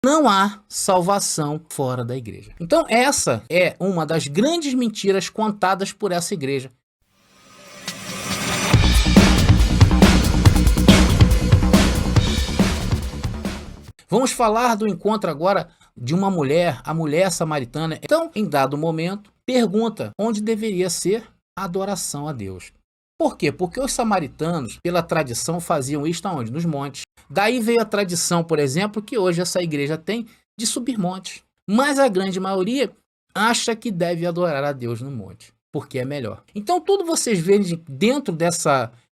Não há salvação fora da igreja. Então essa é uma das grandes mentiras contadas por essa igreja. Vamos falar do encontro agora de uma mulher, a mulher samaritana. Então, em dado momento, pergunta onde deveria ser a adoração a Deus. Por quê? Porque os samaritanos, pela tradição, faziam isto aonde? Nos montes. Daí veio a tradição, por exemplo, que hoje essa igreja tem de subir montes. Mas a grande maioria acha que deve adorar a Deus no monte, porque é melhor. Então, tudo vocês veem dentro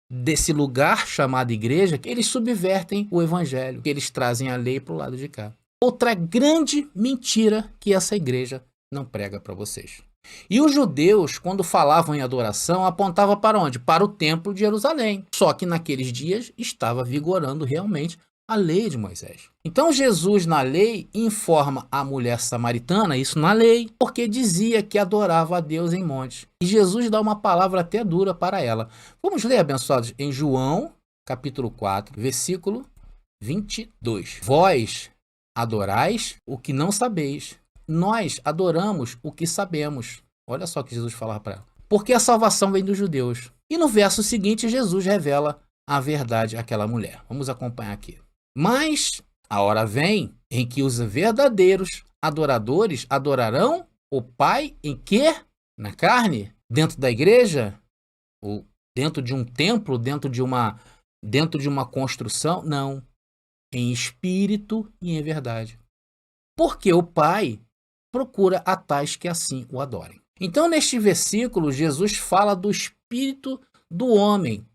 desse lugar chamado igreja, que eles subvertem o evangelho, que eles trazem a lei para o lado de cá. Outra grande mentira que essa igreja não prega para vocês. E os judeus, quando falavam em adoração, apontavam para onde? Para o templo de Jerusalém. Só que naqueles dias estava vigorando realmente a lei de Moisés. Então Jesus na lei informa a mulher samaritana, isso na lei, porque dizia que adorava a Deus em montes. E Jesus dá uma palavra até dura para ela. Vamos ler, abençoados, em João, capítulo 4, versículo 22. Vós adorais o que não sabeis. Nós adoramos o que sabemos. Olha só o que Jesus falava para ela. Porque a salvação vem dos judeus. E no verso seguinte, Jesus revela a verdade àquela mulher. Vamos acompanhar aqui. Mas a hora vem em que os verdadeiros adoradores adorarão o Pai em quê? Na carne? Dentro da igreja? Ou dentro de um templo? Dentro de uma construção? Não. Em espírito e em verdade. Porque o Pai procura a tais que assim o adorem. Então, neste versículo, Jesus fala do espírito do homem,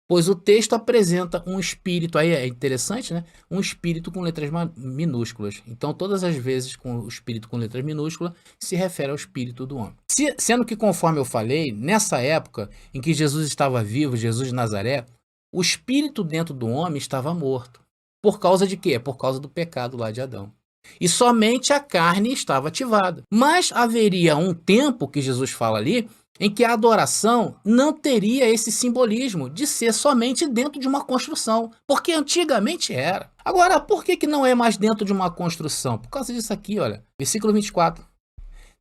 pois o texto apresenta um espírito, aí é interessante, né? Um espírito com letras minúsculas. Então, todas as vezes com o espírito com letras minúsculas se refere ao espírito do homem. Sendo que, conforme eu falei, nessa época em que Jesus estava vivo, Jesus de Nazaré, o espírito dentro do homem estava morto. Por causa de quê? Por causa do pecado lá de Adão. E somente a carne estava ativada. Mas haveria um tempo, que Jesus fala ali, em que a adoração não teria esse simbolismo de ser somente dentro de uma construção. Porque antigamente era. Agora, por que não é mais dentro de uma construção? Por causa disso aqui, olha. Versículo 24.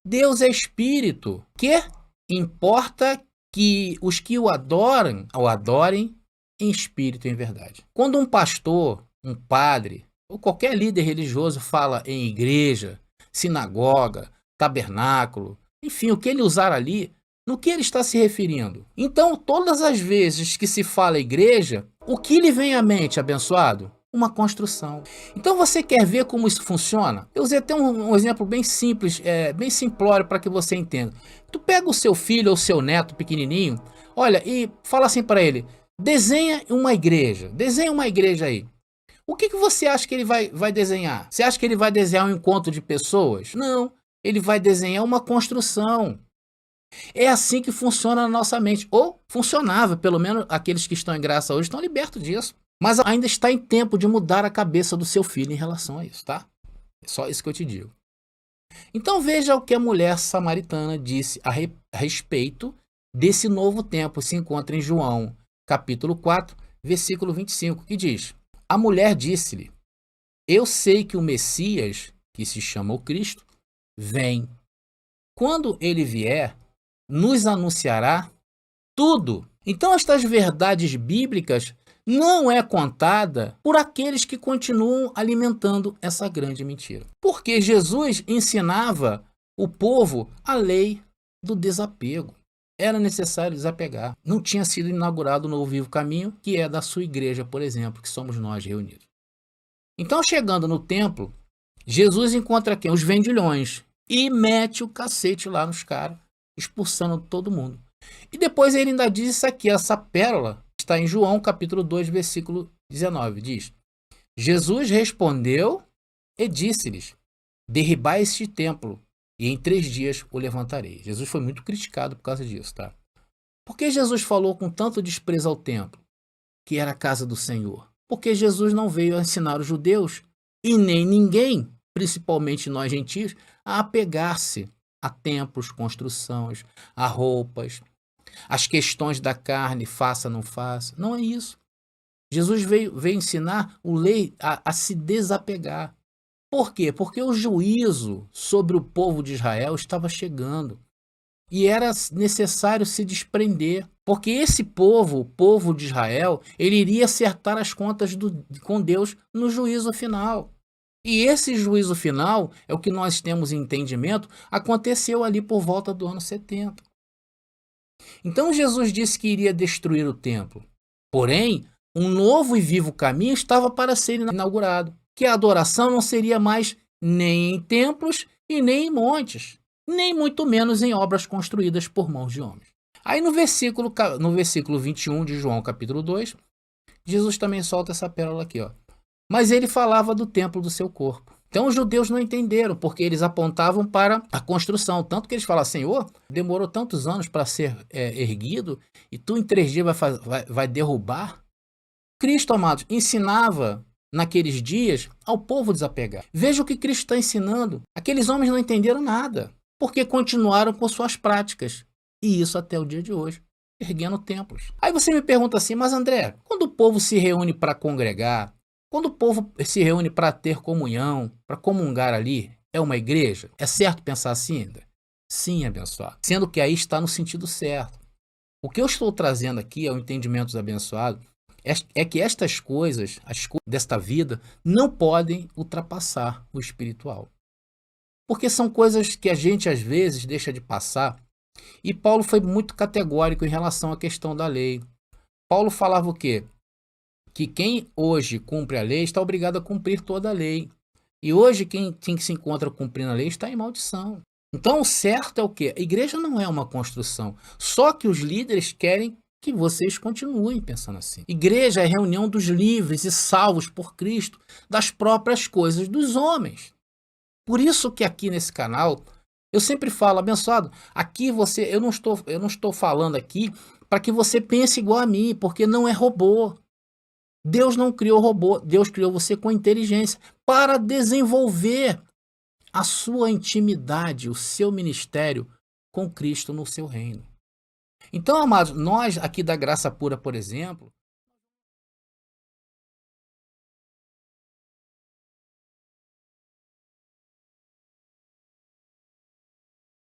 Deus é espírito, que importa que os que o adorem em espírito e em verdade. Quando um pastor, um padre, ou qualquer líder religioso fala em igreja, sinagoga, tabernáculo, enfim, o que ele usar ali, no que ele está se referindo? Então, todas as vezes que se fala igreja, o que lhe vem à mente, abençoado? Uma construção. Então, você quer ver como isso funciona? Eu usei até um exemplo bem simples, bem simplório para que você entenda. Tu pega o seu filho ou seu neto pequenininho, olha, e fala assim para ele, desenha uma igreja aí. O que você acha que ele vai desenhar? Você acha que ele vai desenhar um encontro de pessoas? Não, ele vai desenhar uma construção. É assim que funciona na nossa mente. Ou funcionava, pelo menos aqueles que estão em graça hoje estão libertos disso. Mas ainda está em tempo de mudar a cabeça do seu filho em relação a isso, tá? É só isso que eu te digo. Então veja o que a mulher samaritana disse a respeito desse novo tempo. Se encontra em João, capítulo 4, versículo 25, que diz... A mulher disse-lhe, eu sei que o Messias, que se chama o Cristo, vem. Quando ele vier, nos anunciará tudo. Então estas verdades bíblicas não é contada por aqueles que continuam alimentando essa grande mentira. Porque Jesus ensinava o povo a lei do desapego. Era necessário desapegar. Não tinha sido inaugurado o novo vivo caminho, que é da sua igreja, por exemplo, que somos nós reunidos. Então, chegando no templo, Jesus encontra quem? Os vendilhões. E mete o cacete lá nos caras, expulsando todo mundo. E depois ele ainda diz isso aqui, essa pérola, está em João, capítulo 2, versículo 19. Diz, Jesus respondeu e disse-lhes, derribai este templo, e em 3 dias o levantarei. Jesus foi muito criticado por causa disso, tá? Por que Jesus falou com tanto desprezo ao templo, que era a casa do Senhor? Porque Jesus não veio a ensinar os judeus, e nem ninguém, principalmente nós gentios, a apegar-se a templos, construções, a roupas, as questões da carne, faça, não faça. Não é isso. Jesus veio ensinar o lei a se desapegar. Por quê? Porque o juízo sobre o povo de Israel estava chegando. E era necessário se desprender, porque esse povo, o povo de Israel, ele iria acertar as contas com Deus no juízo final. E esse juízo final, é o que nós temos em entendimento, aconteceu ali por volta do ano 70. Então Jesus disse que iria destruir o templo. Porém, um novo e vivo caminho estava para ser inaugurado, que a adoração não seria mais nem em templos e nem em montes, nem muito menos em obras construídas por mãos de homens. Aí no versículo 21 de João capítulo 2, Jesus também solta essa pérola aqui, ó. Mas ele falava do templo do seu corpo. Então os judeus não entenderam, porque eles apontavam para a construção. Tanto que eles falam, Senhor, demorou tantos anos para ser erguido, e tu em 3 dias vai derrubar? Cristo, amados, ensinava naqueles dias ao povo desapegar. Veja o que Cristo está ensinando. Aqueles homens não entenderam nada, porque continuaram com suas práticas. E isso até o dia de hoje, erguendo templos. Aí você me pergunta assim, mas André, quando o povo se reúne para congregar, quando o povo se reúne para ter comunhão, para comungar ali, é uma igreja? É certo pensar assim ainda? Sim, abençoado. Sendo que aí está no sentido certo. O que eu estou trazendo aqui ao entendimento dos abençoados é que estas coisas, as coisas desta vida, não podem ultrapassar o espiritual. Porque são coisas que a gente às vezes deixa de passar. E Paulo foi muito categórico em relação à questão da lei. Paulo falava o quê? Que quem hoje cumpre a lei está obrigado a cumprir toda a lei. E hoje quem se encontra cumprindo a lei está em maldição. Então o certo é o quê? A igreja não é uma construção. Só que os líderes querem que vocês continuem pensando assim. Igreja é a reunião dos livres e salvos por Cristo das próprias coisas dos homens. Por isso que aqui nesse canal eu sempre falo, abençoado, aqui eu não estou falando aqui para que você pense igual a mim, porque não é robô. Deus não criou robô, Deus criou você com inteligência para desenvolver a sua intimidade, o seu ministério com Cristo no seu reino. Então, amados, nós aqui da Graça Pura, por exemplo,